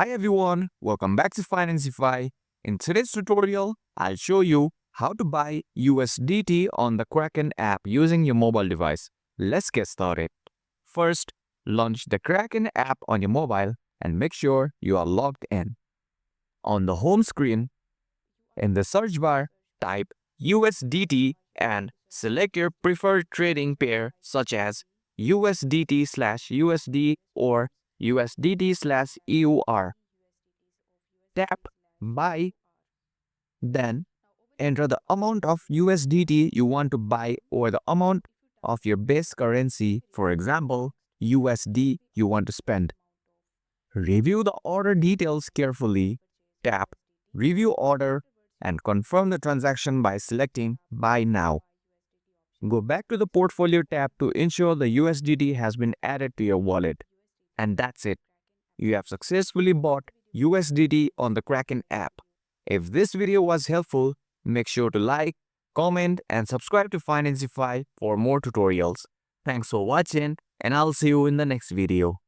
Hi everyone, welcome back to Financify. In today's tutorial, I'll show you how to buy USDT on the Kraken app using your mobile device. Let's get started. First, launch the Kraken app on your mobile and make sure you are logged in. On the home screen, in the search bar, type USDT and select your preferred trading pair such as USDT/USD or USDT/EUR. Tap Buy, then enter the amount of USDT you want to buy or the amount of your base currency, for example, USD you want to spend. Review the order details carefully. Tap Review Order and confirm the transaction by selecting Buy Now. Go back to the Portfolio tab to ensure the USDT has been added to your wallet. And that's it. You have successfully bought USDT on the Kraken app. If this video was helpful, make sure to like, comment and subscribe to Financify for more tutorials. Thanks for watching and I'll see you in the next video.